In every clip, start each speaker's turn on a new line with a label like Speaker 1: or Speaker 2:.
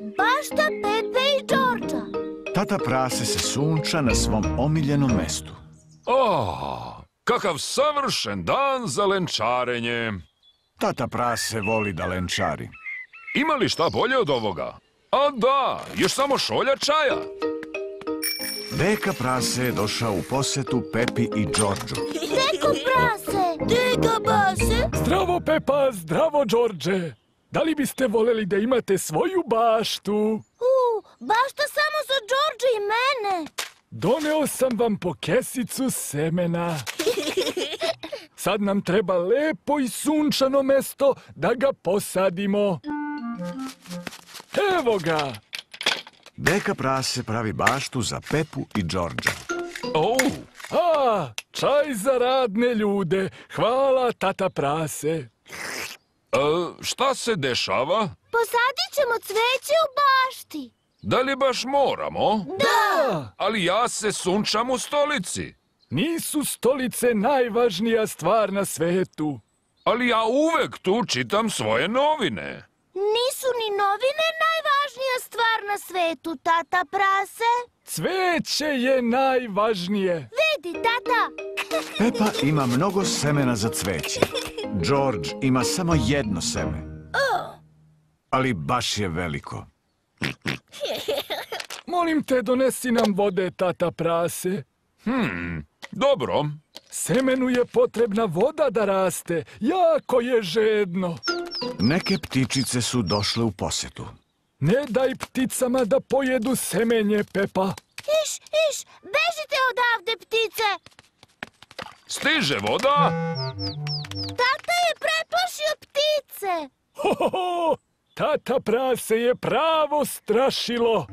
Speaker 1: Bašta Pepe i Đorđa.
Speaker 2: Tata Prase se sunča na svom omiljenom mestu.
Speaker 3: Kakav savršen dan za lenčarenje.
Speaker 2: Tata Prase voli da lenčari.
Speaker 3: Ima li šta bolje od ovoga? A da, još samo šolja čaja.
Speaker 2: Deka Prase je došao u posetu Pepi i Đorđu.
Speaker 1: Deko Prase! Deka Prase!
Speaker 4: Zdravo, Pepa, zdravo, Đorđe. Da li biste voljeli da imate svoju baštu?
Speaker 1: Bašta samo za Đorđe i mene.
Speaker 4: Doneo sam vam po kesicu semena. Sad nam treba lepo i sunčano mesto da ga posadimo. Evo ga!
Speaker 2: Deka Prase pravi baštu za Pepu i Đorđa.
Speaker 4: Čaj za radne ljude. Hvala, Tata Prase.
Speaker 3: Šta se dešava?
Speaker 1: Posadit ćemo cveće u bašti.
Speaker 3: Da li baš moramo?
Speaker 1: Da!
Speaker 3: Ali ja se sunčam u stolici.
Speaker 4: Nisu stolice najvažnija stvar na svetu.
Speaker 3: Ali ja uvek tu čitam svoje novine.
Speaker 1: Nisu ni novine najvažnija stvar na svetu, Tata Prase.
Speaker 4: Cveće je najvažnije.
Speaker 1: Vidi, Tata.
Speaker 2: Pepa ima mnogo semena za cveće. Đorđ ima samo jedno seme. Ali baš je veliko.
Speaker 4: Molim te, donesi nam vode, Tata Prase.
Speaker 3: Dobro.
Speaker 4: Semenu je potrebna voda da raste. Jako je žedno.
Speaker 2: Neke ptičice su došle u posetu.
Speaker 4: Ne daj pticama da pojedu semenje, Pepa.
Speaker 1: Iš, bežite odavde, ptice.
Speaker 3: Stiže voda?
Speaker 1: Tata je preplašio ptice.
Speaker 4: Tata Prase je pravo strašilo.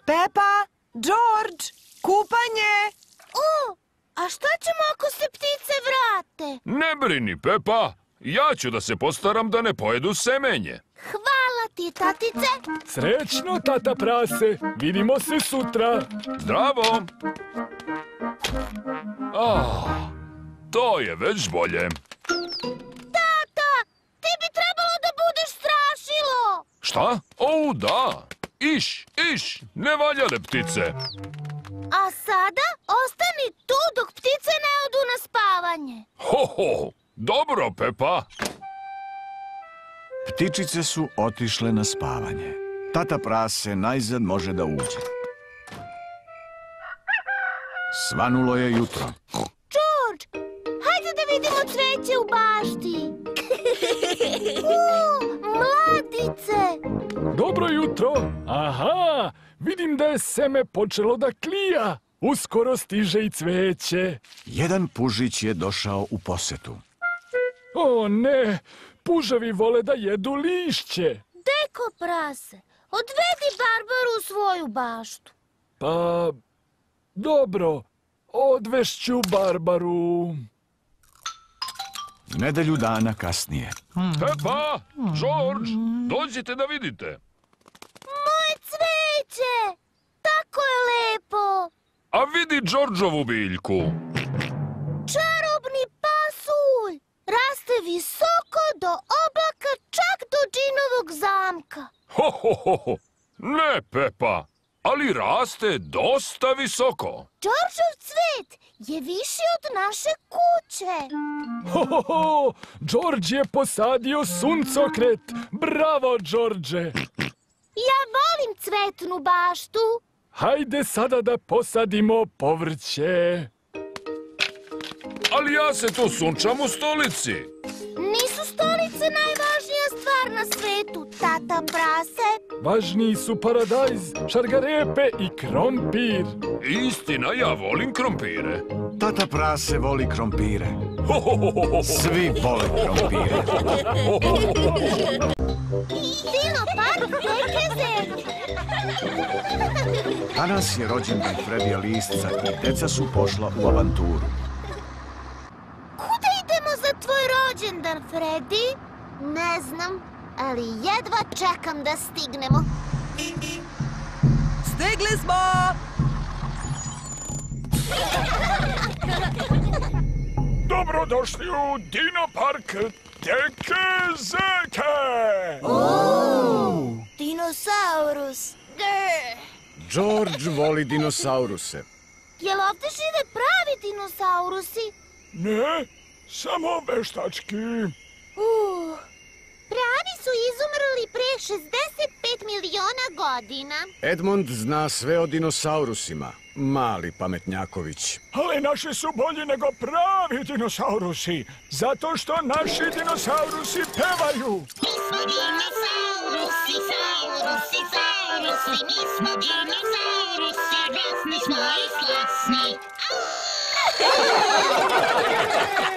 Speaker 5: Pepa, Đorđ, kupanje!
Speaker 1: A šta ćemo ako se ptice vrate?
Speaker 3: Ne brini, Pepa. Ja ću da se postaram da ne pojedu semenje.
Speaker 1: Hvala ti, tatice.
Speaker 4: Srećno, Tata Prase. Vidimo se sutra.
Speaker 3: Zdravo. To je već bolje.
Speaker 1: Tata, ti bi trebalo da budeš strašilo.
Speaker 3: Šta? Da. Iš, ne valjale ptice.
Speaker 1: A sada ostani tu dok ptice ne odu na spavanje.
Speaker 3: Dobro, Pepa.
Speaker 2: Ptičice su otišle na spavanje. Tata Prase najzad može da uđe. Svanulo je jutro.
Speaker 1: Đorđ, hajde da vidimo cveće u bašti. Mladice.
Speaker 4: Dobro jutro. Aha, vidim da je seme počelo da klija. Uskoro stiže i cveće.
Speaker 2: Jedan pužić je došao u posetu.
Speaker 4: O ne, puževi vole da jedu lišće.
Speaker 1: Deko Prase, odvedi Barbaru u svoju baštu.
Speaker 4: Pa, dobro, odvešću Barbaru.
Speaker 2: Nedelju dana kasnije.
Speaker 3: Pepa, Đorđ, dođite da vidite.
Speaker 1: Moje cveće! Tako je lepo!
Speaker 3: A vidi Đorđovu biljku.
Speaker 1: Čarobni pasulj! Raste visoko do oblaka, čak do džinovog zamka.
Speaker 3: Ne, Pepa, ali raste dosta visoko.
Speaker 1: Đorđov cvet je viši od naše kuće.
Speaker 4: Đorđ je posadio suncokret. Bravo, Đorđe.
Speaker 1: Ja volim cvetnu baštu.
Speaker 4: Hajde sada da posadimo povrće.
Speaker 3: Ali ja se tu sunčam u stolici.
Speaker 1: Nisu stolice najvažnija stvar na svetu, Tata Prase.
Speaker 4: Važniji su paradajz, šargarepe i krompir.
Speaker 3: Istina, ja volim krompire.
Speaker 2: Tata Prase voli krompire. Svi vole krompire.
Speaker 1: Dino park Deke Zemlje.
Speaker 2: Danas je rođendan Fredija Lisca i deca su pošla u avanturu.
Speaker 1: Kuda idemo za tvoj rođendan, Fredi? Ne znam, ali jedva čekam da stignemo.
Speaker 5: Stigli smo!
Speaker 4: Dobrodošli u Dino Park Deke Zeke!
Speaker 1: dinosaurus.
Speaker 2: George voli dinosauruse.
Speaker 1: Jel ovdje žive pravi dinosaurusi?
Speaker 4: Ne, samo veštački.
Speaker 1: Pravi su izumrli pre 65 miliona godina.
Speaker 2: Edmond zna sve o dinosaurusima. Mali pametnjaković.
Speaker 4: Ali naši su bolji nego pravi dinosaurusi. Zato što naši dinosaurusi pevaju.
Speaker 6: Mi smo dinosaurusi, saurusi, saurusi, mi smo dinosaurusi, glasni smo i slasni.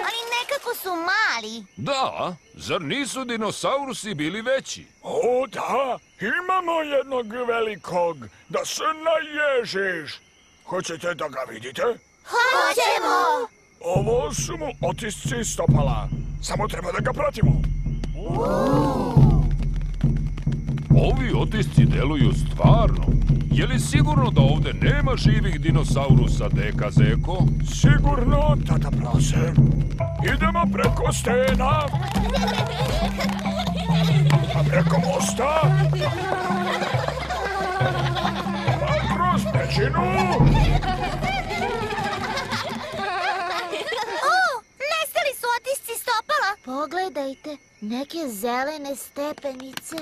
Speaker 1: Ali nekako su mali.
Speaker 3: Da, zar nisu dinosaurusi bili veći?
Speaker 4: O da, imamo jednog velikog, da se naježiš. Hoćete da ga vidite?
Speaker 1: Hoćemo!
Speaker 4: Ovo su mu otisci stopala. Samo treba da ga pratimo.
Speaker 3: Ovi otisci deluju stvarno. Je li sigurno da ovde nema živih dinosaurusa, deka Zeko?
Speaker 4: Sigurno, tata prase. Idemo preko stena. A preko mosta. A kroz pećinu.
Speaker 1: Nestali su otisci stopala. Pogledajte, neke zelene stepenice.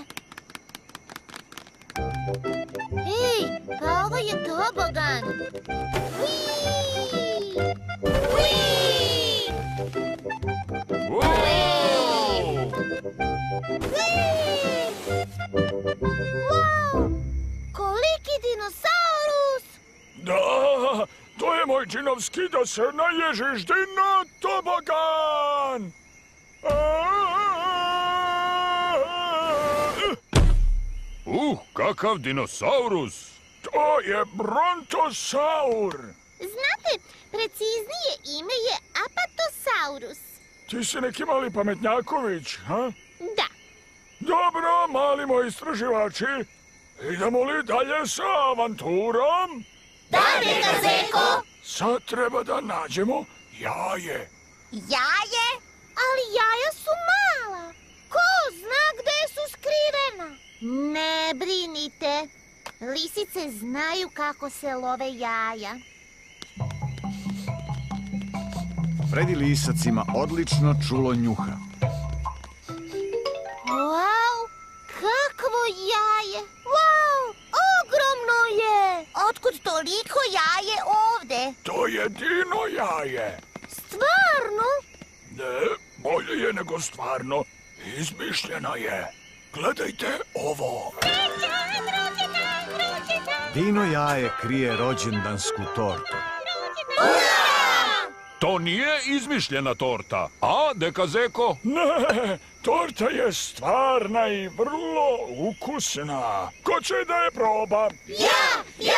Speaker 1: Ej, pa ovo je tobogan.
Speaker 3: Wow!
Speaker 1: Koliki dinosaurus!
Speaker 4: Da, to je moj džinovski da se naježiš dino tobogan.
Speaker 3: Kakav dinosaurus!
Speaker 4: To je brontosaur.
Speaker 1: Znate, preciznije ime je apatosaurus.
Speaker 4: Ti si neki mali pametnjaković, ha?
Speaker 1: Da.
Speaker 4: Dobro, mali moji istraživači. Idemo li dalje sa avanturom?
Speaker 1: Da, deka Zeko!
Speaker 4: Sad treba da nađemo jaje.
Speaker 1: Jaje? Ali jaja su mala. Ko zna gde su skrivena? Ne brinite. Lisice znaju kako se love jaja.
Speaker 2: Fredi lisac ima odlično čulo njuha.
Speaker 1: Wow, kakvo jaje! Wow, ogromno je! Otkud toliko jaje ovde?
Speaker 4: To je dino jaje.
Speaker 1: Stvarno?
Speaker 4: Ne, bolje je nego stvarno. Izmišljena je. Gledajte ovo.
Speaker 2: Dino jaje krije rođendansku tortu.
Speaker 3: To nije izmišljena torta, a, deka Zeko?
Speaker 4: Ne, torta je stvarna i vrlo ukusna. Ko će da je proba?
Speaker 1: Ja!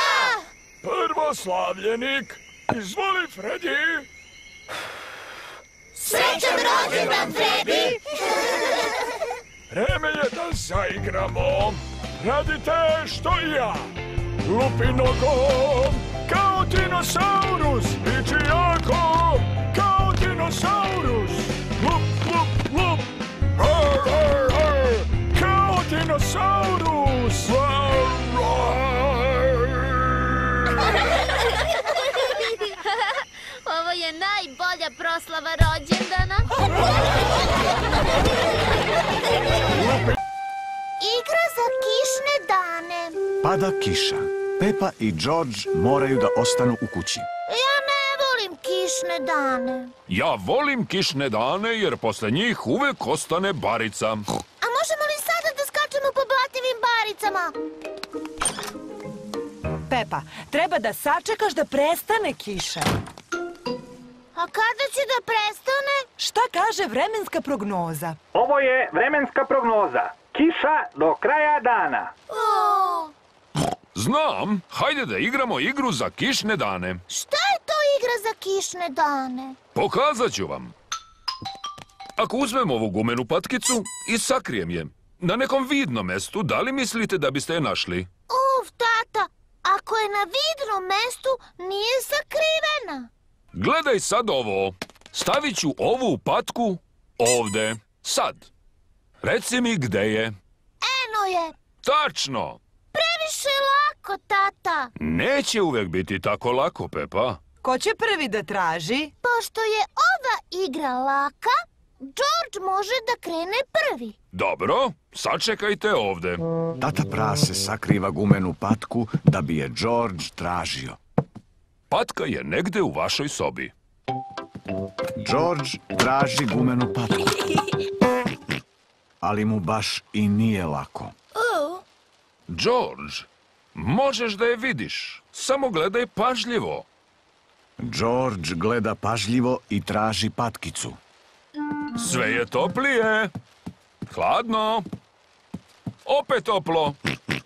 Speaker 4: Prvoslavljenik, izvoli Fredi.
Speaker 1: Srećan rođendan, Fredi!
Speaker 4: Vreme je da zaigramo. Radite što i ja. Lupi nogom, kao dinosaurus. Liči jako, kao dinosaurus. Lup, lup, lup. Ar, ar, ar. Kao dinosaurus. Ar, ar.
Speaker 1: Ovo je najbolja proslava rođendana. Igra za kišne dane.
Speaker 2: Pada kiša. Pepa i George moraju da ostanu u kući.
Speaker 1: Ja ne volim kišne dane.
Speaker 3: Ja volim kišne dane jer posle njih uvek ostane barica.
Speaker 1: A možemo li sada da skačemo po blativim baricama?
Speaker 5: Pepa, treba da sačekaš da prestane kiša.
Speaker 1: A kada će da prestane?
Speaker 5: Šta kaže vremenska prognoza?
Speaker 7: Ovo je vremenska prognoza. Kiša do kraja dana.
Speaker 3: Znam, hajde da igramo igru za kišne dane.
Speaker 1: Šta je to igra za kišne dane?
Speaker 3: Pokazat ću vam. Ako uzmem ovu gumenu patkicu i sakrijem je na nekom vidnom mestu, da li mislite da biste je našli?
Speaker 1: Tata, ako je na vidnom mestu, nije sakrivena.
Speaker 3: Gledaj sad ovo. Stavit ću ovu patku ovde. Sad. Reci mi gde je.
Speaker 1: Eno je,
Speaker 3: Tačno.
Speaker 1: pre previše lako, tata.
Speaker 3: Neće uvek biti tako lako, Pepa.
Speaker 5: Ko će prvi da traži?
Speaker 1: Pošto je ova igra laka, George može da krene prvi.
Speaker 3: Dobro, sačekajte ovde.
Speaker 2: Tata prase sakriva gumenu patku da bi je George tražio.
Speaker 3: Patka je negde u vašoj sobi.
Speaker 2: George traži gumenu patku. Ali mu baš i nije lako.
Speaker 3: George, možeš da je vidiš. Samo gledaj pažljivo.
Speaker 2: George gleda pažljivo i traži patkicu.
Speaker 3: Sve je toplije. Hladno. Opet toplo.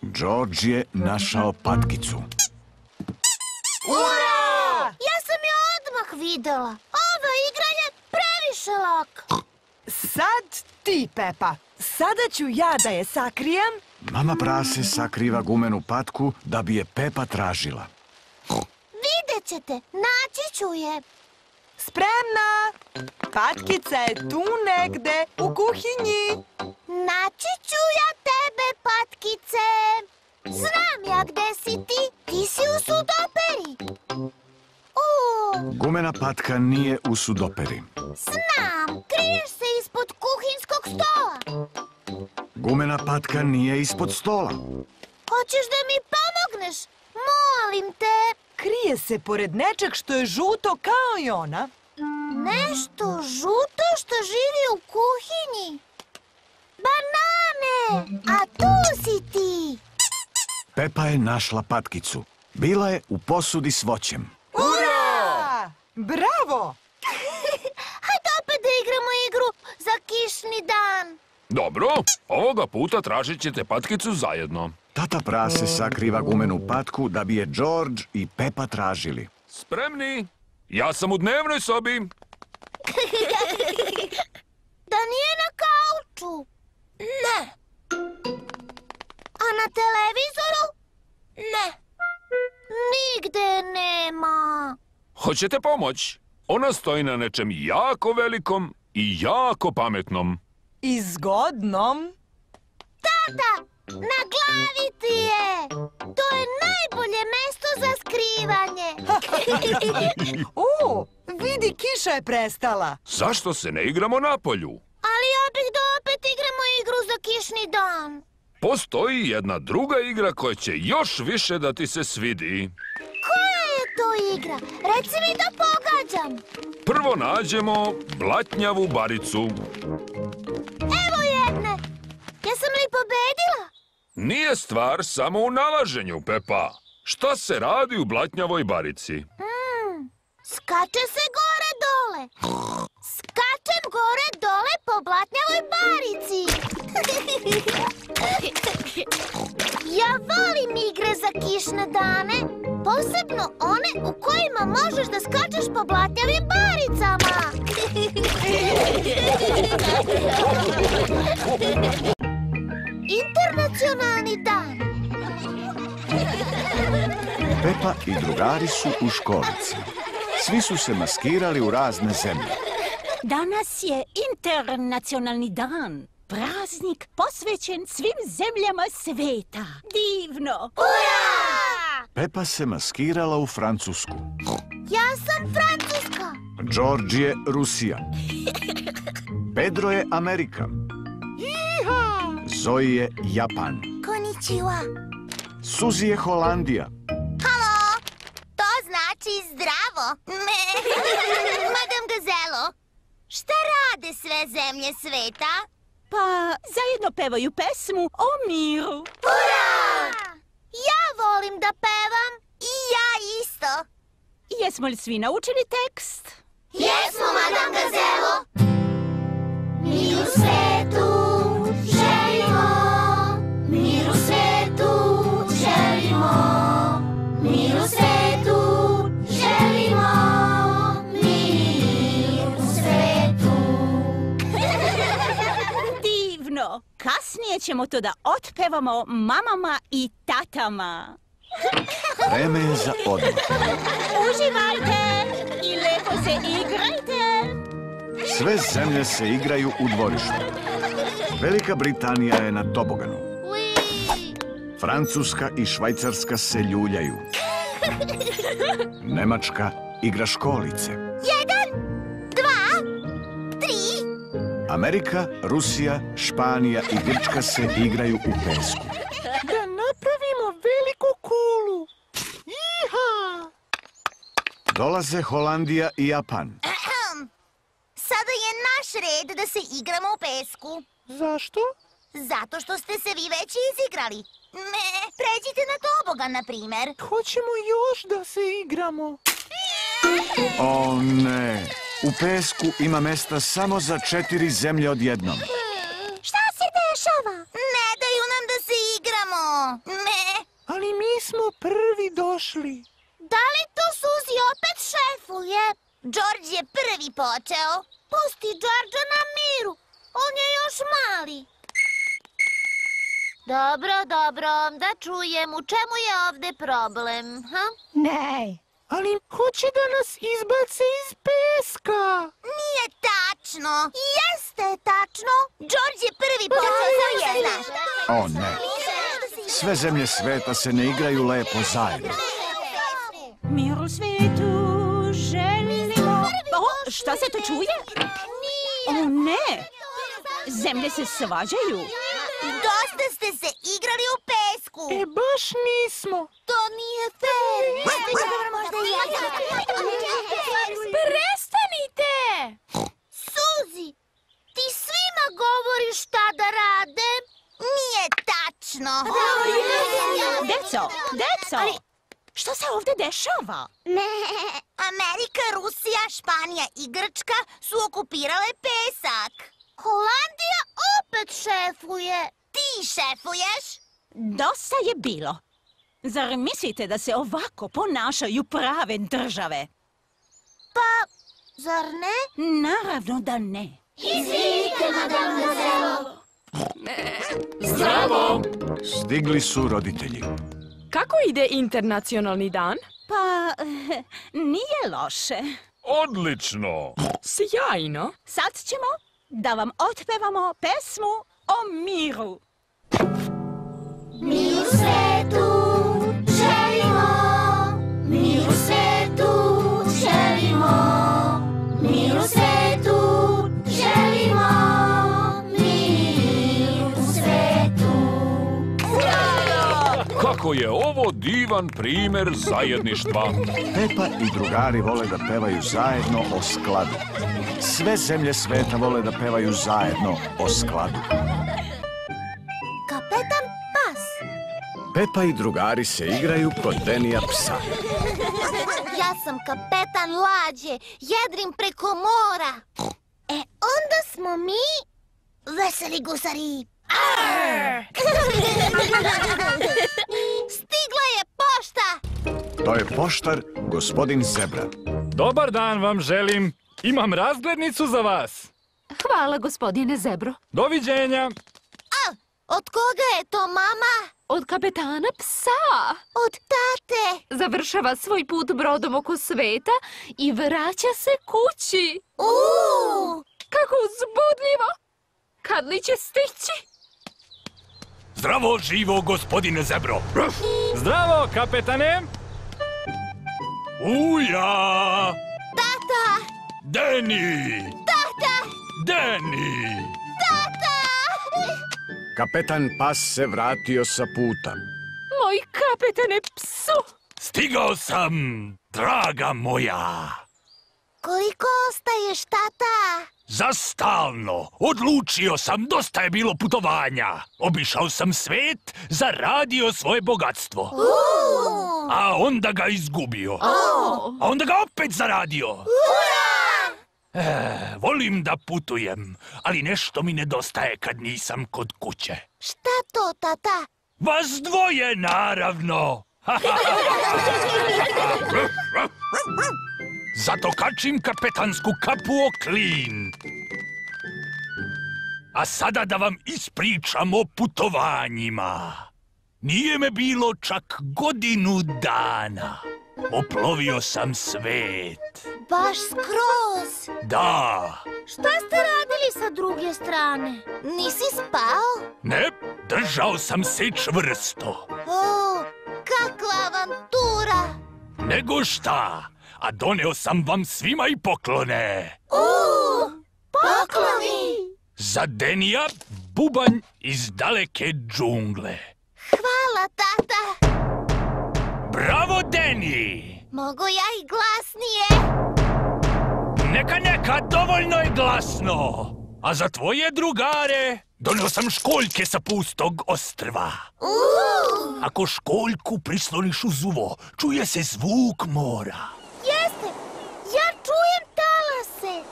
Speaker 2: George je našao patkicu.
Speaker 5: Ura!
Speaker 1: Ja sam je odmah videla. Ova igra je previše laka.
Speaker 5: Sad ti, Pepa. Sada ću ja da je sakrijem.
Speaker 2: Mama prase sakriva gumenu patku da bi je Pepa tražila.
Speaker 1: Vidjet ćete, naći ću je.
Speaker 5: Spremna! Patkica je tu negde, u kuhinji.
Speaker 1: Naći ću ja tebe, patkice. Znam ja gde si ti. Ti si u sudoperi.
Speaker 2: Gumena patka nije u sudoperi.
Speaker 1: Znam, kriješ se ispod kuhinskog stola.
Speaker 2: Gumena patka nije ispod stola.
Speaker 1: Hoćeš da mi pomogneš? Molim te.
Speaker 5: Krije se pored nečeg što je žuto kao i ona.
Speaker 1: Nešto žuto što živi u kuhinji. Banane! A tu si ti!
Speaker 2: Pepa je našla patkicu. Bila je u posudi s voćem.
Speaker 5: Ura! Bravo!
Speaker 1: Hajde opet da igramo igru za kišni dan.
Speaker 3: Dobro, ovoga puta tražit ćete patkicu zajedno.
Speaker 2: Tata prase sakriva gumenu patku da bi je George i Pepa tražili.
Speaker 3: Spremni? Ja sam u dnevnoj sobi.
Speaker 1: Da nije na kauču. Ne. A na televizoru? Ne. Nigde nema.
Speaker 3: Hoćete pomoć? Ona stoji na nečem jako velikom i jako pametnom.
Speaker 5: I zgodnom.
Speaker 1: Tata, na glavi ti je. To je najbolje mesto za skrivanje.
Speaker 5: Vidi, kiša je prestala.
Speaker 3: Zašto se ne igramo na polju?
Speaker 1: Ali ja bih da opet igramo igru za kišni dan.
Speaker 3: Postoji jedna druga igra koja će još više da ti se svidi.
Speaker 1: Koja je to igra? Reci mi da pogađam.
Speaker 3: Prvo nađemo blatnjavu baricu.
Speaker 1: Evo jedne. Jesam li pobedila?
Speaker 3: Nije stvar samo u nalaženju, Pepa. Šta se radi u blatnjavoj barici?
Speaker 1: Skače se gore dole. Skačem gore dole po blatnjavoj barici. Ja volim igre za kišne dane, posebno one u kojima možeš da skačeš po blatnjavim baricama. Internacionalni dan.
Speaker 2: Pepa i drugari su u školici. Svi su se maskirali u razne zemlje.
Speaker 8: Danas je internacionalni dan. Praznik posvećen svim zemljama sveta. Divno!
Speaker 1: Ura!
Speaker 2: Pepa se maskirala u Francusku.
Speaker 1: Ja sam Francuska.
Speaker 2: George je Rusija. Pedro je Amerika. Zoe je Japan.
Speaker 1: Konnichiwa.
Speaker 2: Suzi je Holandija.
Speaker 1: Halo, to znači zdravo. Madam Gazelo, šta rade sve zemlje sveta?
Speaker 8: Pa zajedno pevaju pesmu o miru.
Speaker 1: Ura! Ja volim da pevam. I ja isto.
Speaker 8: Jesmo li svi naučili tekst?
Speaker 1: Jesmo, Madam Gazelo. Mir u svetu želimo. Mir u svetu želimo. Mir u svetu želimo. Mir u svetu.
Speaker 8: Divno! Kasnije ćemo to da otpevamo mamama i tatama.
Speaker 2: Vreme je za odmor.
Speaker 8: Uživajte i lepo se igrajte.
Speaker 2: Sve zemlje se igraju u dvorištu. Velika Britanija je na toboganu. Francuska i Švajcarska se ljuljaju. Nemačka igra školice.
Speaker 1: 1, 2, 3.
Speaker 2: Amerika, Rusija, Španija i Grčka se igraju u pesku.
Speaker 5: Da napravimo veliku kulu. Iha!
Speaker 2: Dolaze Holandija i Japan.
Speaker 1: Sada je naš red da se igramo u pesku.
Speaker 5: Zašto?
Speaker 1: Zato što ste se vi već izigrali. Pređite na tobogan, na primjer.
Speaker 5: Hoćemo još da se igramo.
Speaker 2: O ne, u pesku ima mesta samo za 4 zemlje odjednom.
Speaker 1: Šta se dešava? Ne daju nam da se igramo.
Speaker 5: Ali mi smo prvi došli.
Speaker 1: Da li to Suzi opet šefuje? George je prvi počeo. Pusti Georgea na miru. On je još mali. Dobro, da čujem. U čemu je ovdje problem?
Speaker 5: Ne. Ali hoće da nas izbace iz peska.
Speaker 1: Nije tačno. Jeste tačno. George je prvi počeo, to je znaš.
Speaker 2: O ne, sve zemlje sveta se ne igraju lepo zajedno.
Speaker 8: Mir u svetu želimo... O, šta se to čuje? O ne, zemlje se svađaju.
Speaker 1: Dosta ste se igrali u pesku.
Speaker 5: Baš nismo.
Speaker 1: To nije fair.
Speaker 9: Prestanite!
Speaker 1: Suzi, ti svima govoriš šta da rade? Nije tačno.
Speaker 8: Deco, što se ovdje dešava?
Speaker 1: Amerika, Rusija, Španija i Grčka su okupirale pesak. Holandija opet šefuje. Ti šefuješ?
Speaker 8: Dosta je bilo. Zar mislite da se ovako ponašaju prave države?
Speaker 1: Pa, zar ne?
Speaker 8: Naravno da ne.
Speaker 1: Izvinite, mademoiselle.
Speaker 9: Zdravo!
Speaker 2: Stigli su roditelji.
Speaker 9: Kako ide internacionalni dan?
Speaker 8: Pa, nije loše.
Speaker 3: Odlično!
Speaker 9: Sjajno!
Speaker 8: Sad ćemo da vam otpevamo pesmu o miru.
Speaker 1: Mi u svetu želimo, mi u svetu želimo, mi u svetu želimo, mi u svetu.
Speaker 3: Kako je ovo divan primjer zajedništva.
Speaker 2: Pepa i drugari vole da pevaju zajedno o skladu. Sve zemlje sveta vole da pevaju zajedno o skladu.
Speaker 1: Kapetan Pas.
Speaker 2: Pepa i drugari se igraju kod Denija psa.
Speaker 1: Ja sam kapetan lađe, jedrim preko mora. Onda smo mi veseli gusari. Stigla je pošta.
Speaker 2: To je poštar, gospodin Zebra.
Speaker 4: Dobar dan vam želim. Imam razglednicu za vas.
Speaker 10: Hvala, gospodine Zebro.
Speaker 4: Doviđenja.
Speaker 1: Od koga je to, mama?
Speaker 10: Od kapetana psa.
Speaker 1: Od tate.
Speaker 10: Završava svoj put brodom oko sveta i vraća se kući. Kako uzbudljivo. Kad li će stići?
Speaker 3: Zdravo živo, gospodine Zebro.
Speaker 4: Zdravo, kapetane.
Speaker 3: Uja!
Speaker 1: Tata.
Speaker 3: Deni!
Speaker 1: Tata.
Speaker 3: Deni!
Speaker 1: Tata.
Speaker 2: Kapetan Pas se vratio sa puta.
Speaker 10: Moj kapetane psu.
Speaker 3: Stigao sam, draga moja.
Speaker 1: Koliko ostaješ, tata?
Speaker 3: Za stalno. Odlučio sam, dosta je bilo putovanja. Obišao sam svet, zaradio svoje bogatstvo. A onda ga izgubio. A onda ga opet zaradio. Volim da putujem, ali nešto mi nedostaje kad nisam kod kuće.
Speaker 1: Šta to, tata?
Speaker 3: Vas dvoje, naravno. Zato kačim kapetansku kapu o klin. A sada da vam ispričam o putovanjima. Nije me bilo čak godinu dana. Oplovio sam svet.
Speaker 1: Baš skroz.
Speaker 3: Da.
Speaker 1: Šta ste radili sa druge strane? Nisi spao?
Speaker 3: Ne, držao sam se čvrsto. Nego šta? A doneo sam vam svima i poklone.
Speaker 1: Pokloni!
Speaker 3: Za Denija, bubanj iz daleke džungle.
Speaker 1: Hvala, tata!
Speaker 3: Bravo, Deni!
Speaker 1: Mogu ja i glasnije?
Speaker 3: Neka, dovoljno je glasno. A za tvoje drugare doneo sam školjke sa pustog ostrva. Ako školjku prisloniš uz uvo, čuje se zvuk mora.
Speaker 1: Jeste, ja čujem talase.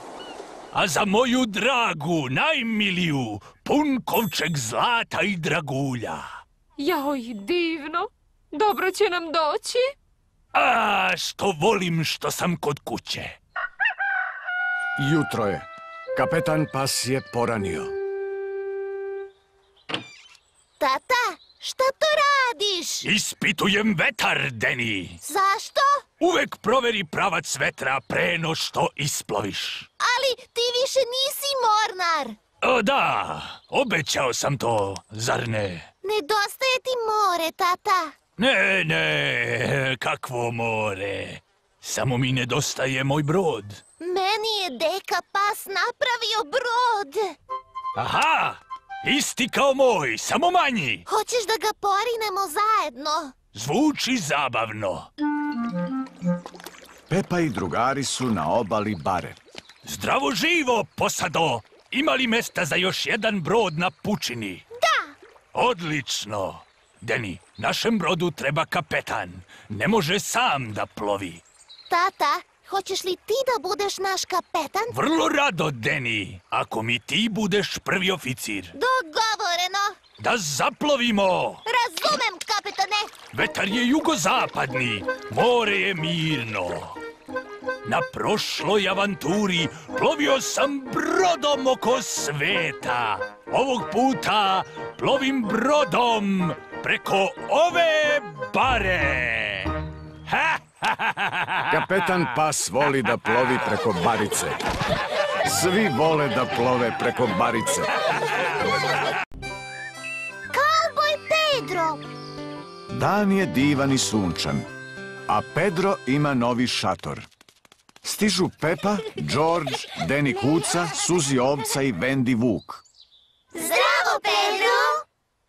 Speaker 3: A za moju dragu, najmiliju, pun kovčeg zlata i dragulja.
Speaker 10: Joj, divno. Dobro će nam doći.
Speaker 3: A što volim što sam kod kuće.
Speaker 2: Jutro je. Kapetan Pas je poranio.
Speaker 1: Tata, šta to radiš?
Speaker 3: Ispitujem vetar, Deni.
Speaker 1: Zašto?
Speaker 3: Uvek proveri pravac vetra pre no što isploviš.
Speaker 1: Ali ti više nisi mornar.
Speaker 3: O da, obećao sam to, zar ne?
Speaker 1: Nedostaje ti more, tata.
Speaker 3: Ne, kakvo more. Samo mi nedostaje moj brod.
Speaker 1: Meni je deka Pas napravio brod.
Speaker 3: Aha, isti kao moj, samo manji.
Speaker 1: Hoćeš da ga porinemo zajedno?
Speaker 3: Zvuči zabavno.
Speaker 2: Pepa i drugari su na obali bare.
Speaker 3: Zdravo živo, posado. Ima li mesta za još jedan brod na pučini?
Speaker 1: Da!
Speaker 3: Odlično. Deni, našem brodu treba kapetan. Ne može sam da plovi.
Speaker 1: Tata, hoćeš li ti da budeš naš kapetan?
Speaker 3: Vrlo rado, Deni, ako mi ti budeš prvi oficir.
Speaker 1: Dogovoreno.
Speaker 3: Da zaplovimo.
Speaker 1: Razumem, kapetane.
Speaker 3: Vetar je jugozapadni, more je mirno. Na prošloj avanturi plovio sam brodom oko sveta. Ovog puta plovim brodom preko ove bare.
Speaker 2: Kapetan Pas voli da plovi preko barice. Svi vole da plove preko barice.
Speaker 1: Kauboj Pedro.
Speaker 2: Dan je divan i sunčan, a Pedro ima novi šator. Stižu Pepa, George, Deni Kuca, Suzi Ovca i Vendi Vuk.
Speaker 1: Zdravo, Pedro!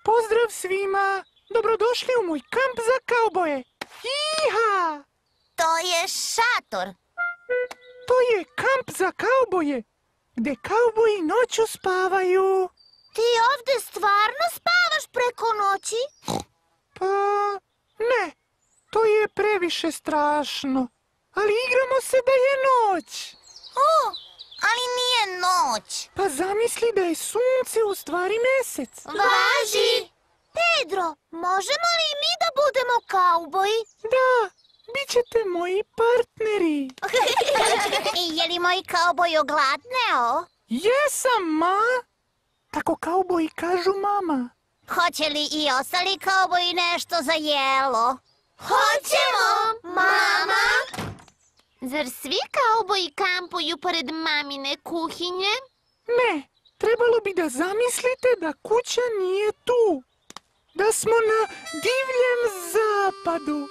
Speaker 5: Pozdrav svima! Dobrodošli u moj kamp za kauboje! Iha!
Speaker 1: To je šator.
Speaker 5: To je kamp za kauboje, gde kauboji noću spavaju.
Speaker 1: Ti ovde stvarno spavaš preko noći?
Speaker 5: Pa, ne, to je previše strašno. Ali igramo se da je noć.
Speaker 1: Ali nije noć.
Speaker 5: Pa zamisli da je sunce u stvari mesec.
Speaker 1: Važi! Pedro, možemo li mi da budemo kauboji?
Speaker 5: Da, bit ćete moji partneri.
Speaker 1: I je li moj kauboj ogladneo?
Speaker 5: Jesam, ma. Tako kauboji kažu mama.
Speaker 1: Hoće li i ostali kauboji nešto za jelo? Hoćemo, mama! Zar svi kauboji kampuju pored mamine kuhinje?
Speaker 5: Ne, trebalo bi da zamislite da kuća nije tu. Da smo na divljem zapadu.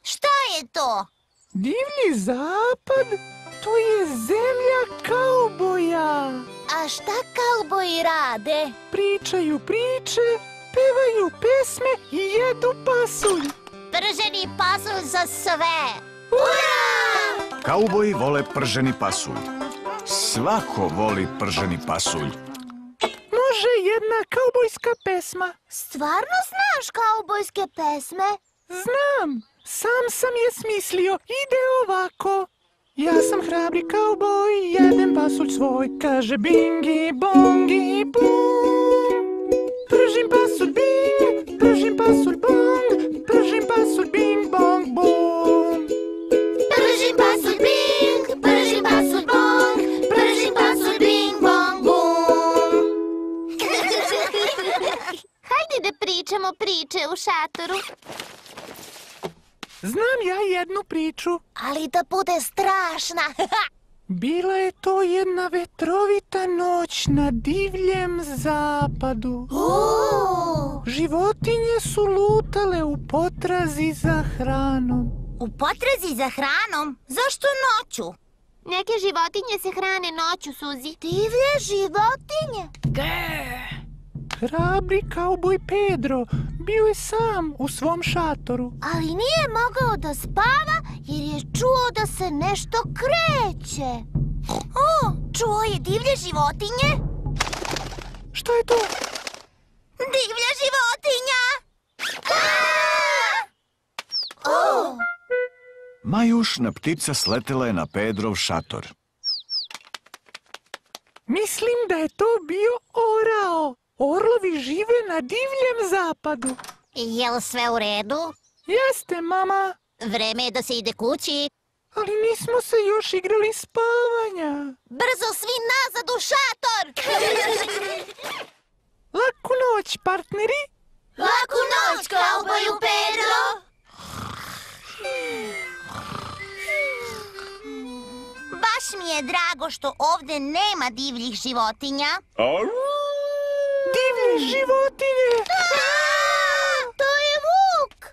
Speaker 1: Šta je to?
Speaker 5: Divlji zapad? To je zemlja kauboja.
Speaker 1: A šta kauboji rade?
Speaker 5: Pričaju priče, pevaju pesme i jedu pasulj.
Speaker 1: Prženi pasulj za sve! Ura!
Speaker 2: Kauboji vole prženi pasulj. Svako voli prženi pasulj.
Speaker 5: Može jedna kaubojska pesma.
Speaker 1: Stvarno znaš kaubojske pesme?
Speaker 5: Znam, sam je smislio. Ide ovako. Ja sam hrabri kauboj, jedem pasulj svoj, kaže bingi, bongi, bum. Pržim pasulj bing, pržim pasulj bong, pržim pasulj bing, bong, bum.
Speaker 1: Pržim pasulj bing, pržim pasulj bong, pržim pasulj bing, bong, bum. Hajde da pričamo priče u šatoru.
Speaker 5: Znam ja jednu priču.
Speaker 1: Ali da bude strašna.
Speaker 5: Bila je to jedna vetrovita noć na divljem zapadu. Životinje su lutale u potrazi za hranom.
Speaker 1: U potrazi za hranom? Zašto noću? Neke životinje se hrane noću, Suzi. Divlje životinje?
Speaker 5: Hrabri kauboj Pedro bio je sam u svom šatoru.
Speaker 1: Ali nije mogao da spava jer je čuo da se nešto kreće. O, čuo je divlje životinje?
Speaker 5: Šta je to?
Speaker 1: Divlja životinja!
Speaker 2: Majušna ptica sletela je na Pedrov šator.
Speaker 5: Mislim da je to bio orao. Orlovi žive na divljem zapadu.
Speaker 1: Je li sve u redu?
Speaker 5: Jeste, mama.
Speaker 1: Vreme je da se ide kući.
Speaker 5: Ali nismo se još igrali spavanja.
Speaker 1: Brzo svi nazad u šator!
Speaker 5: Laku noć, partneri.
Speaker 1: Laku noć, kauboju Pedro! Baš mi je drago što ovdje nema divljih životinja.
Speaker 5: Divlje životinje!
Speaker 1: To je Vuk!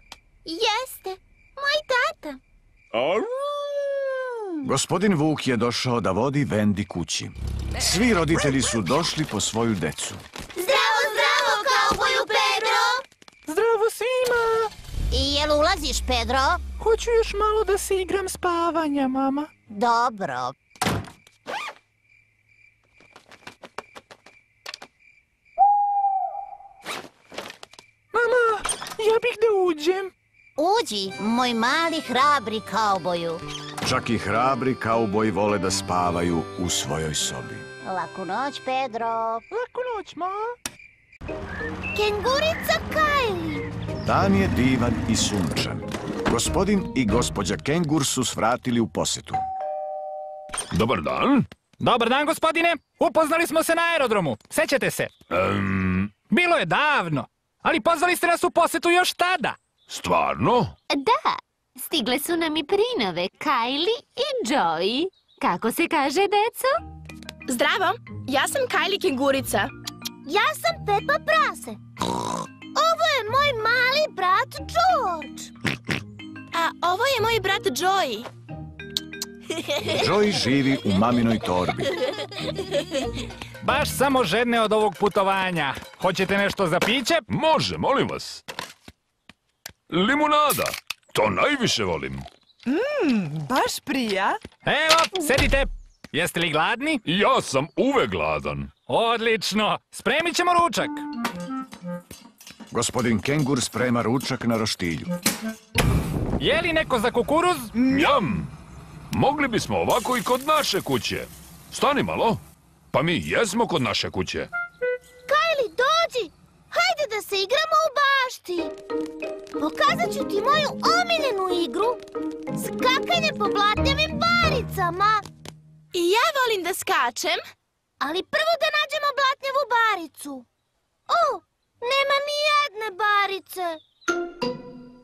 Speaker 1: Jeste, moj tata.
Speaker 2: Gospodin Vuk je došao da vodi Vendi kući. Svi roditelji su došli po svoju decu.
Speaker 1: Zdravo, zdravo, kauboju Pedro!
Speaker 5: Zdravo svima!
Speaker 1: I jel ulaziš, Pedro?
Speaker 5: Hoću još malo da se igram spavanja, mama.
Speaker 1: Dobro.
Speaker 5: Mama, ja bih da uđem.
Speaker 1: Uđi, moj mali hrabri kauboju.
Speaker 2: Čak i hrabri kauboji vole da spavaju u svojoj sobi.
Speaker 1: Laku noć, Pedro.
Speaker 5: Laku noć, ma.
Speaker 1: Kengurica Kajli.
Speaker 2: Dan je divan i sunčan. Gospodin i gospođa Kengur su svratili u posetu.
Speaker 3: Dobar dan.
Speaker 4: Dobar dan, gospodine. Upoznali smo se na aerodromu. Sećate se? Bilo je davno, ali pozvali ste nas u posetu još tada.
Speaker 3: Stvarno?
Speaker 10: Da, stigle su nam i prinove, Kajli i Joey. Kako se kaže, deco?
Speaker 11: Zdravo, ja sam Kajli Kengurica.
Speaker 1: Ja sam Pepa Prase. Ovo je moj mali brat George.
Speaker 11: A ovo je moj brat Joey.
Speaker 2: Joey živi u maminoj torbi.
Speaker 4: Baš samo žedne od ovog putovanja. Hoćete nešto za piće?
Speaker 3: Može, molim vas. Limunada. To najviše volim.
Speaker 12: Baš prija.
Speaker 4: Evo, sedite. Jeste li gladni?
Speaker 3: Ja sam uvek gladan.
Speaker 4: Odlično. Spremit ćemo ručak.
Speaker 2: Gospodin Kengur sprema ručak na roštilju.
Speaker 4: Je li neko za kukuruz?
Speaker 3: Njam! Mogli bismo ovako i kod naše kuće. Stani malo. Pa mi jesmo kod naše kuće.
Speaker 1: Kajli, dođi! Hajde da se igramo u bašti. Pokazat ću ti moju omiljenu igru. Skakanje po blatnjavim baricama.
Speaker 11: I ja volim da skačem.
Speaker 1: Ali prvo da nađemo blatnjavu baricu. O, nema ni jedne barice.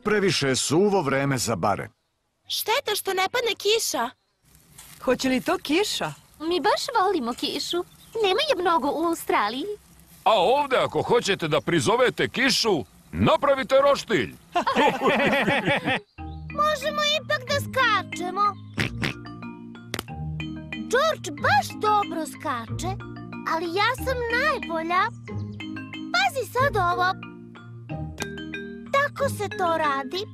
Speaker 2: Previše je suvo vreme za bare.
Speaker 11: Šteta što ne padne kiša.
Speaker 12: Hoće li to kiša?
Speaker 10: Mi baš volimo kišu. Nema je mnogo u Australiji.
Speaker 3: A ovdje ako hoćete da prizovete kišu, napravite roštilj.
Speaker 1: Možemo ipak da skačemo. George baš dobro skače, ali ja sam najbolja. Pazi sad ovo. Tako se to radi.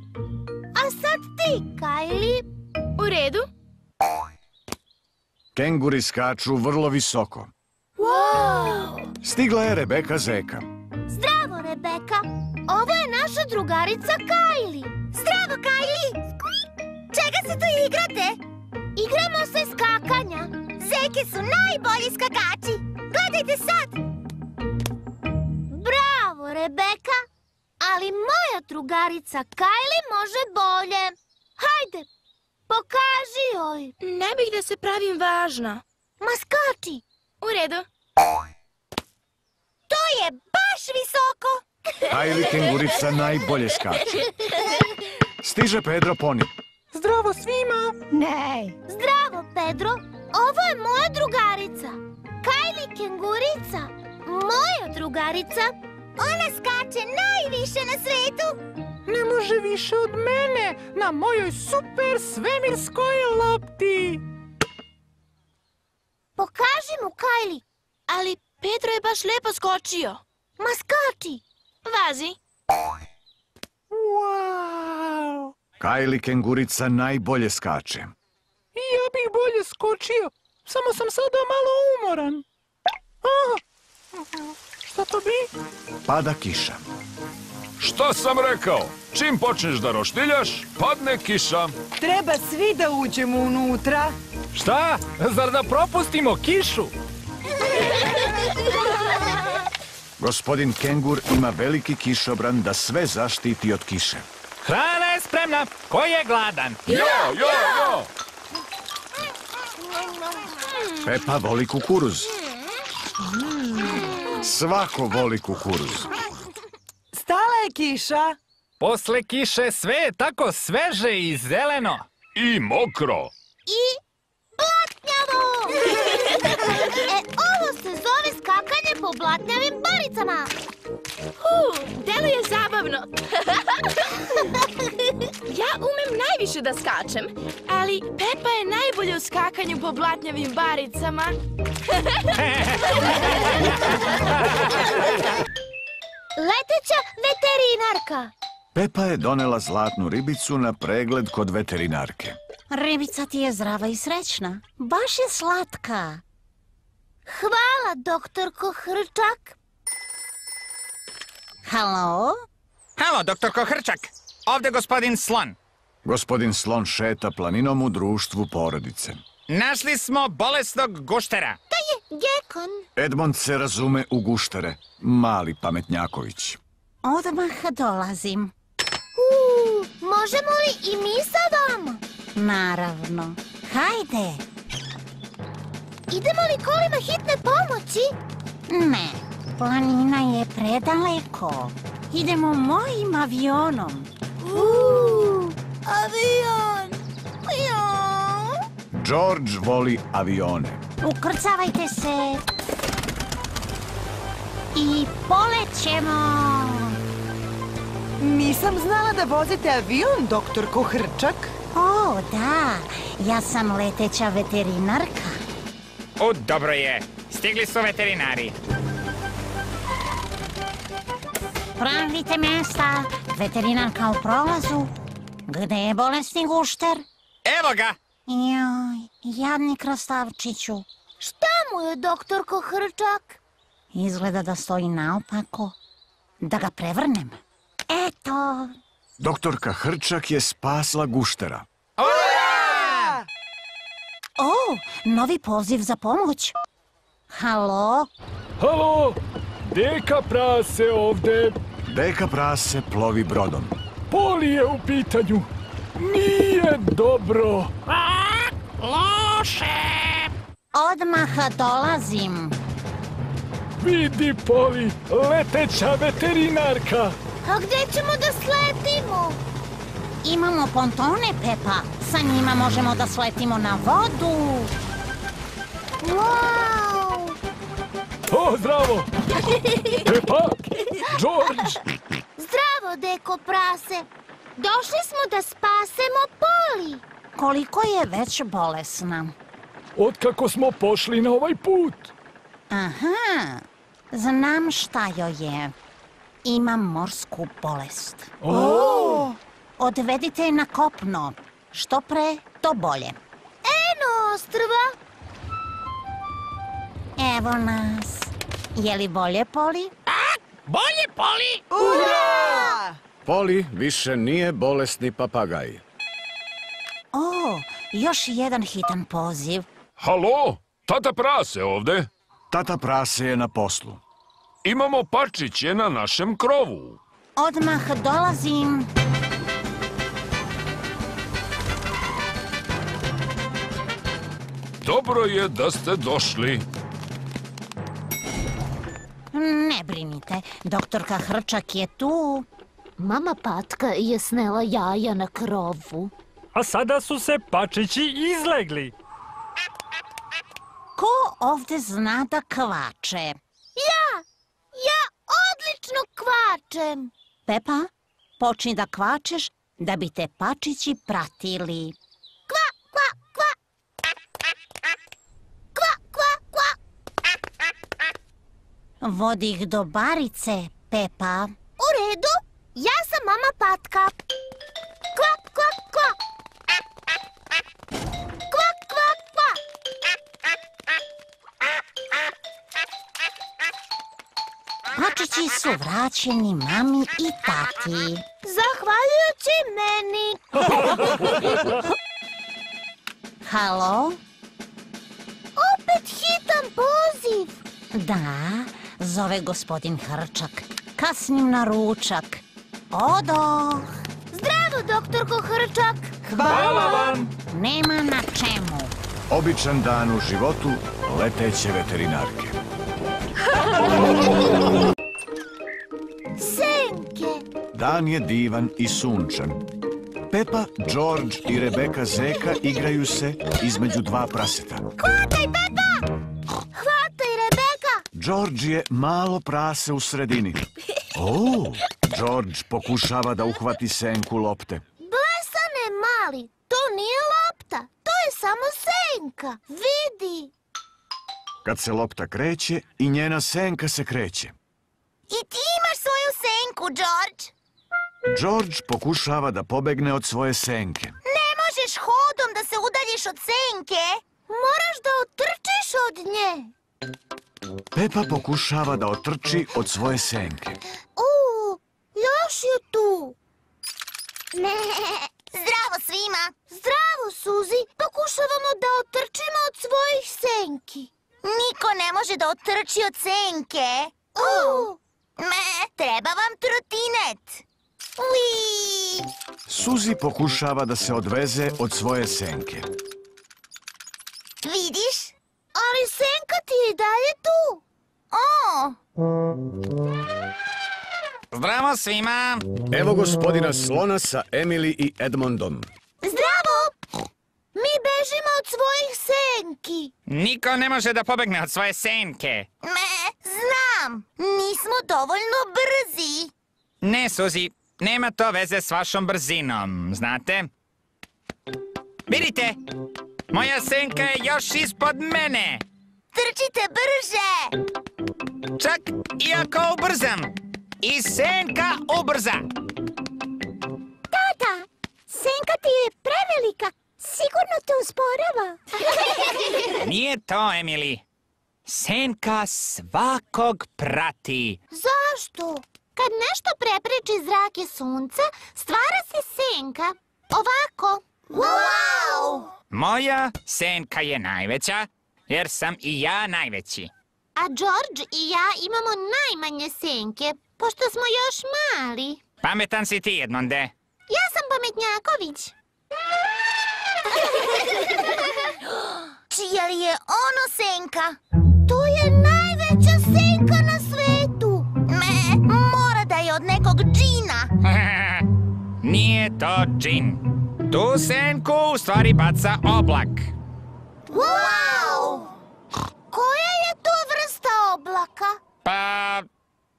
Speaker 1: A sad ti, Kajli.
Speaker 11: U redu.
Speaker 2: Kenguri skaču vrlo visoko.
Speaker 1: Wow!
Speaker 2: Stigla je Rebeka Zeka.
Speaker 1: Zdravo, Rebeka. Ovo je naša drugarica Kajli. Zdravo, Kajli. Čega se tu igrate? Igramo se skakanja. Zeke su najbolji skakači. Gledajte sad. Bravo, Rebeka. Ali moja drugarica Kajli može bolje. Hajde, pokaži joj.
Speaker 11: Ne bih da se pravim važna.
Speaker 1: Ma skači.
Speaker 11: U redu.
Speaker 1: To je baš visoko.
Speaker 2: Kajli Kengurica najbolje skače. Stiže Pedro Poni.
Speaker 5: Zdravo svima.
Speaker 1: Ne. Zdravo, Pedro. Ovo je moja drugarica. Kajli Kengurica. Moja drugarica. Ona skače najviše na svetu.
Speaker 5: ne može više od mene na mojoj super svemirskoj lopti.
Speaker 1: Pokaži mu, Kajli.
Speaker 11: Ali Pedro je baš lijepo skočio.
Speaker 1: Ma skači.
Speaker 11: Vazi.
Speaker 5: Wow!
Speaker 2: Kajli kengurica najbolje skače.
Speaker 5: I ja bih bolje skočio, samo sam sada malo umoran. Šta to bi?
Speaker 2: Pada kiša.
Speaker 13: Šta sam rekao? Čim počneš da roštiljaš, padne kiša.
Speaker 12: Treba svi da uđemo unutra.
Speaker 4: Šta? Zar da propustimo kišu?
Speaker 2: Gospodin Kengur ima veliki kišobran da sve zaštiti od kiše.
Speaker 4: Hrana je spremna. Ko je gladan?
Speaker 13: Ja!
Speaker 2: Pepa voli kukuruz. Svako voli kukuruz.
Speaker 12: Stala je kiša.
Speaker 4: Posle kiše sve je tako sveže i zeleno.
Speaker 13: I mokro.
Speaker 1: I blatnjavo! Ovo se zove skakanje po blatnjavim baricama.
Speaker 11: Deluje zabavno. Ja umem najviše da skačem, ali Pepa je najbolja u skakanju po blatnjavim baricama.
Speaker 1: Leteća veterinarka.
Speaker 2: Pepa je donela zlatnu ribicu na pregled kod veterinarke.
Speaker 8: Ribica ti je zdrava i srećna. Baš je slatka.
Speaker 1: Hvala, doktorko Hrčak.
Speaker 8: Halo?
Speaker 14: Halo, doktorko Hrčak. Ovde gospodin Slon.
Speaker 2: Gospodin Slon šeta planinom u društvu porodice.
Speaker 14: Našli smo bolesnog guštera.
Speaker 1: To je gekon.
Speaker 2: Edmond se razume u guštere. Mali pametnjaković.
Speaker 8: Odmah dolazim.
Speaker 1: Možemo li i mi sa vama?
Speaker 8: Naravno. Hajde.
Speaker 1: Idemo li kolima hitne pomoći?
Speaker 8: Ne, planina je predaleko. Idemo mojim avionom.
Speaker 1: Avion.
Speaker 2: George voli avione.
Speaker 8: Ukrcavajte se. I polećemo.
Speaker 12: Nisam znala da vozite avion, doktorko Hrčak.
Speaker 8: O, da. Ja sam leteća veterinarka.
Speaker 14: Dobro je. Stigli su veterinari.
Speaker 8: Pravite mesta. Veterinarka u prolazu. Gde je bolesni gušter?
Speaker 14: Evo ga!
Speaker 8: Joj, jadni krastavčiću.
Speaker 1: Šta mu je, doktorko Hrčak?
Speaker 8: Izgleda da stoji naopako. Da ga prevrnem. Eto.
Speaker 2: Doktorka Hrčak je spasla guštera.
Speaker 8: O, novi poziv za pomoć. Halo?
Speaker 4: Halo? Deka prase ovde.
Speaker 2: Deka prase plovi brodom.
Speaker 4: Poli je u pitanju. Nije dobro.
Speaker 8: Loše. Odmah dolazim.
Speaker 4: Vidi, Poli, leteća veterinarka.
Speaker 1: A gde ćemo da sletimo?
Speaker 8: Imamo pontone, Pepa. Sa njima možemo da sletimo na vodu.
Speaker 1: Wow!
Speaker 4: O, zdravo! Pepa, George.
Speaker 1: Zdravo, deko prase. Došli smo da spasemo Poli.
Speaker 8: Koliko je već bolesna?
Speaker 4: Otkako smo pošli na ovaj put.
Speaker 8: Aha, znam šta joj je. Ima morsku bolest. Odvedite je na kopno. Što pre, to bolje.
Speaker 1: Eno ostrva.
Speaker 8: Evo nas. Je li bolje, Poli?
Speaker 14: Bolje, Poli!
Speaker 12: Ura!
Speaker 2: Poli više nije bolesni papagaj.
Speaker 8: O, još jedan hitan poziv.
Speaker 13: Halo, tata prase ovde.
Speaker 2: Tata prase je na poslu.
Speaker 13: Imamo pačiće na našem krovu.
Speaker 8: Odmah dolazim.
Speaker 13: Dobro je da ste došli.
Speaker 8: Ne brinite, doktorka Hrčak je tu.
Speaker 1: Mama Patka je snela jaja na krovu.
Speaker 4: A sada su se pačići izlegli.
Speaker 8: Ko ovde zna da kvače?
Speaker 1: Ja odlično kvačem.
Speaker 8: Pepa, počni da kvačeš da bi te pačići pratili.
Speaker 1: Kva, kva, kva. Kva, kva, kva.
Speaker 8: Vodi ih do barice, Pepa.
Speaker 1: U redu, ja sam mama Patka. Kva, kva, kva. Kva, kva, kva.
Speaker 8: Pačići su vraćeni mami i tati.
Speaker 1: Zahvaljujući meni.
Speaker 8: Halo?
Speaker 1: Opet hitan poziv.
Speaker 8: Da, zove gospodin Hrčak. Kasnim na ručak. Odoh.
Speaker 1: Zdravo, doktorko Hrčak.
Speaker 4: Hvala vam.
Speaker 8: Nema na čemu.
Speaker 2: Običan dan u životu leteće veterinarke.
Speaker 1: Senke.
Speaker 2: Dan je divan i sunčan. Pepa, George i Rebeka Zeka igraju se između dva praseta.
Speaker 1: Hvataj, Pepa! Hvataj, Rebeka!
Speaker 2: George je malo prase u sredini. George pokušava da uhvati senku lopte.
Speaker 1: Blesane mali, to nije lopta, to je samo senka. Vidi!
Speaker 2: Kad se lopta kreće, i njena senka se kreće.
Speaker 1: I ti imaš svoju senku, George.
Speaker 2: George pokušava da pobegne od svoje senke.
Speaker 1: Ne možeš hodom da se udaljiš od senke. Moraš da otrčiš od nje.
Speaker 2: Pepa pokušava da otrči od svoje senke.
Speaker 1: Još je tu. Ne. Zdravo svima. Zdravo, Suzi. Pokušavamo da otrčimo od svojih senki. Niko ne može da otrči od senke. Treba vam trotinet.
Speaker 2: Suzi pokušava da se odveze od svoje senke.
Speaker 1: Vidiš? Ali senka ti je dalje tu.
Speaker 14: Zdravo svima!
Speaker 2: Evo gospodina Slona sa Emily i Edmondom.
Speaker 1: Zdravo! Mi bežimo od svojih senki.
Speaker 14: Niko ne može da pobegne od svoje senke.
Speaker 1: Znam. Nismo dovoljno brzi.
Speaker 14: Ne, Suzi, nema to veze s vašom brzinom, znate? Vidite, moja senka je još ispod mene.
Speaker 1: Trčite brže.
Speaker 14: Čak i ako ubrzam. I senka ubrza.
Speaker 1: Tata, senka ti je prevelika. Sigurno te usporava.
Speaker 14: Nije to, Emily. Senka svakog prati.
Speaker 1: Zašto? Kad nešto prepreči zrake sunca, stvara se senka. Ovako. Wow!
Speaker 14: Moja senka je najveća, jer sam i ja najveći.
Speaker 1: A George i ja imamo najmanje senke, pošto smo još mali.
Speaker 14: Pametan si ti, Edmonde.
Speaker 1: Ja sam pametnjaković. Čija li je ono senka? To je najveća senka na svetu. Mora da je od nekog džina.
Speaker 14: Nije to džin. Tu senku u stvari baca oblak.
Speaker 1: Wow! Koja je to vrsta oblaka?
Speaker 14: Pa,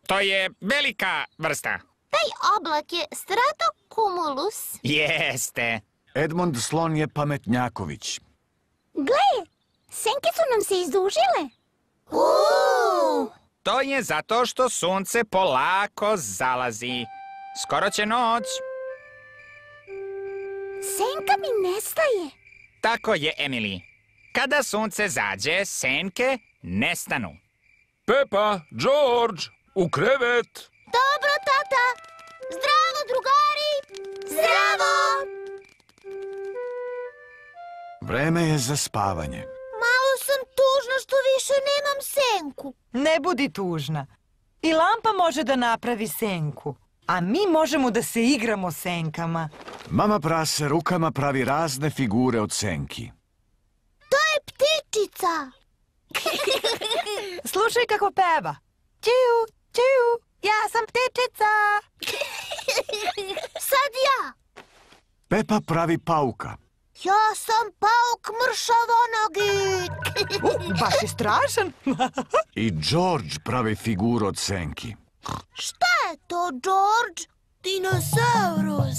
Speaker 14: to je velika vrsta.
Speaker 1: Taj oblak je stratocumulus.
Speaker 14: Jeste.
Speaker 2: Edmond Slon je pametnjaković.
Speaker 1: Gle, senke su nam se izdužile.
Speaker 14: To je zato što sunce polako zalazi. Skoro će noć.
Speaker 1: Senka mi nestaje.
Speaker 14: Tako je, Emily. Kada sunce zađe, senke nestanu.
Speaker 13: Pepa, George, u krevet.
Speaker 1: Dobro, tata. Zdravo, drugari. Zdravo.
Speaker 2: Vreme je za spavanje.
Speaker 1: Malo sam tužna što više nemam senku.
Speaker 12: Ne budi tužna. I lampa može da napravi senku. A mi možemo da se igramo senkama.
Speaker 2: Mama prase rukama pravi razne figure od senki.
Speaker 1: To je ptičica.
Speaker 12: Slušaj kako peva. Čiu, čiu, ja sam ptičica.
Speaker 1: Sad ja.
Speaker 2: Pepa pravi pauka.
Speaker 1: Ja sam pauk mršavonogi.
Speaker 12: Baš je strašan.
Speaker 2: I George pravi figuru od senki.
Speaker 1: Šta je to, George?
Speaker 11: Dinosaurus!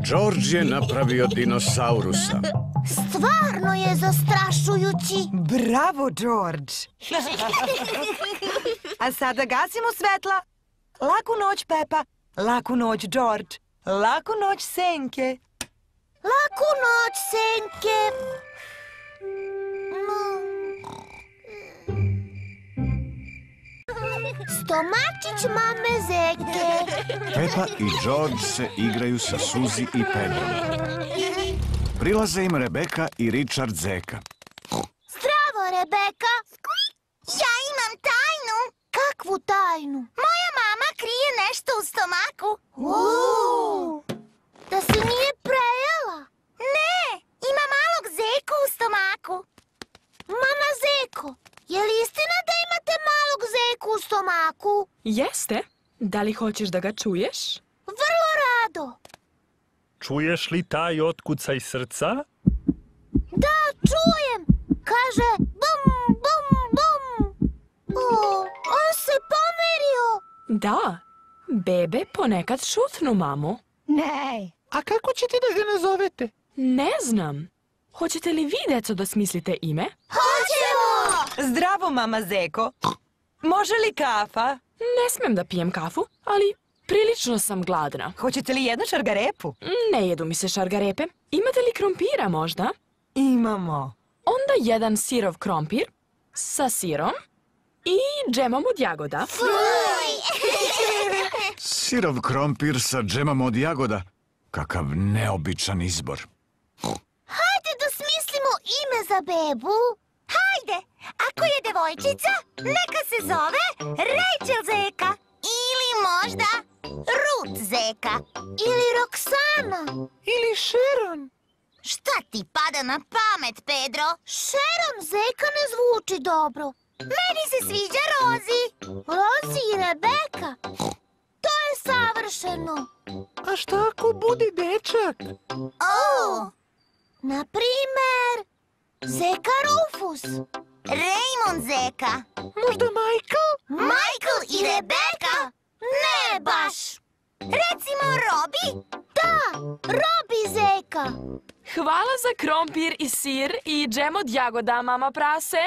Speaker 2: George je napravio dinosaurusa.
Speaker 1: Stvarno je zastrašujući.
Speaker 12: Bravo, George. A sada gasimo svetla. Laku noć, Pepa. Laku noć, George. Laku noć, Senke.
Speaker 1: Laku noć, Senke. Stomačić mame Zeke.
Speaker 2: Pepa i George se igraju sa Suzi i Pedrom. Prilaze im Rebeka i Richard Zeka.
Speaker 1: Zdravo, Rebeka. Ja imam tajnu. Kakvu tajnu? Moja mama krije nešto u stomaku. Da se nije prejela? Ne, ima malog Zeku u stomaku. Mama Zeko, je li istina da imate malog Zeku u stomaku?
Speaker 9: Jeste. Da li hoćeš da ga čuješ?
Speaker 1: Vrlo rado.
Speaker 4: Čuješ li taj otkucaj srca?
Speaker 1: Da, čujem. Kaže bum, bum, bum. On se pomerio.
Speaker 9: Da. Bebe ponekad šutnu mamu.
Speaker 5: Ne. A kako ćete da ga nazovete?
Speaker 9: Ne znam. Hoćete li vi, deco, da smislite ime?
Speaker 1: Hoćemo!
Speaker 12: Zdravo, mama Zeko. Može li kafa?
Speaker 9: Ne smem da pijem kafu, ali prilično sam gladna.
Speaker 12: Hoćete li jednu šargarepu?
Speaker 9: Ne jedu mi se šargarepe. Imate li krompira možda?
Speaker 12: Imamo.
Speaker 9: Onda jedan sirov krompir sa sirom i džemom od jagoda.
Speaker 2: Sirov krompir sa džemom od jagoda. Kakav neobičan izbor.
Speaker 1: Hajde da smislimo ime za bebu. Hajde, ako je devojčica, neka se zove Rachel Zeka. Ili možda Ruth Zeka. Ili Roksana.
Speaker 5: Ili Sharon.
Speaker 1: Šta ti pada na pamet, Pedro? Sharon Zeka ne zvuči dobro. Meni se sviđa Rozi. Rozi i Rebeka. To je savršeno.
Speaker 5: A šta ako bude dečak?
Speaker 1: Na primer, Zeka Rufus. Raymond Zeka.
Speaker 5: Možda Michael?
Speaker 1: Michael i Rebeka? Ne baš. Recimo Robi? Da, Robi Zeka.
Speaker 9: Hvala za krompir i sir i džem od jagoda, mama prase.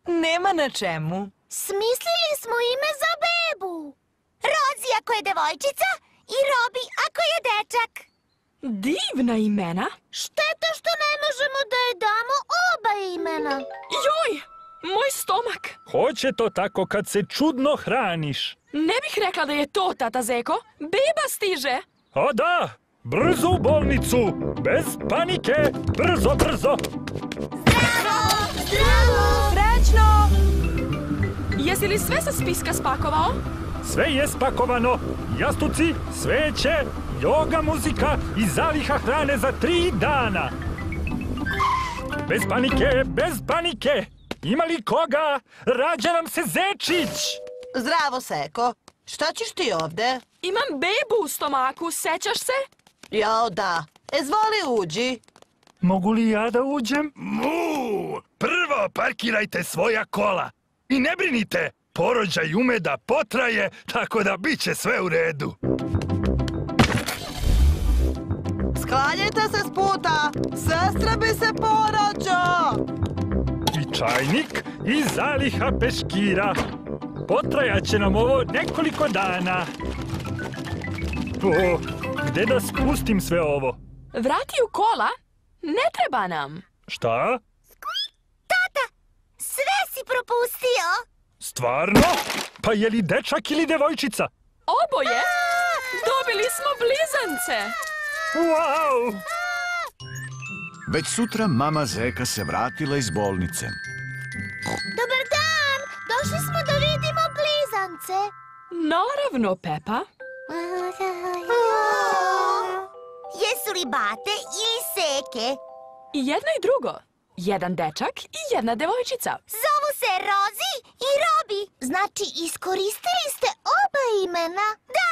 Speaker 12: Nema na čemu.
Speaker 1: Smislili smo ime za bebu. Rozi ako je devojčica i Robi ako je dečak.
Speaker 9: Divna imena.
Speaker 1: Šteta što ne možemo da je damo oba imena.
Speaker 9: Joj, moj stomak.
Speaker 4: Hoće to tako kad se čudno hraniš.
Speaker 9: Ne bih rekla da je to, tata Zeko. Beba stiže.
Speaker 4: A da, brzo u bolnicu. Bez panike, brzo, brzo.
Speaker 1: Zdravo, zdravo.
Speaker 12: Srećno.
Speaker 9: Jesi li sve sa spiska spakovao?
Speaker 4: Sve je spakovano. Jastuci, sveće, joga muzika i zaliha hrane za 3 dana. Bez panike, bez panike. Ima li koga? Rađa nam se zečić.
Speaker 15: Zdravo, Seko. Šta ćeš ti ovde?
Speaker 9: Imam bebu u stomaku, sećaš se?
Speaker 15: Jao, da. Izvoli, uđi.
Speaker 4: Mogu li ja da uđem? Mu! Prvo parkirajte svoja kola. I ne brinite, porođaj ume da potraje, tako da bit će sve u redu.
Speaker 15: Sklanjajte se s puta. Sestra bi se porađa.
Speaker 4: I čajnik i zaliha peškira. Potrajat će nam ovo nekoliko dana. O, gde da spustim sve ovo?
Speaker 9: Vrati u kola? Ne treba nam.
Speaker 4: Šta?
Speaker 1: Tata, sve si propustio.
Speaker 4: Stvarno? Pa je li dečak ili devojčica?
Speaker 9: Oboje? Dobili smo blizance.
Speaker 4: Wow!
Speaker 2: Već sutra mama Zeka se vratila iz bolnice.
Speaker 1: Dobar dan, došli smo da vidimo blizance.
Speaker 9: Naravno, Pepa.
Speaker 1: Jesu li bate ili seke?
Speaker 9: I jedno i drugo. Jedan dečak i jedna devojčica.
Speaker 1: Zovu se Rozi i Robi. Znači, iskoristili ste oba imena? Da!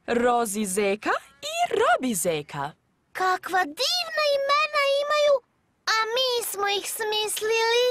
Speaker 9: Rozi Zeka i Robi Zeka.
Speaker 1: Kakva divna imena imaju, a mi smo ih smislili.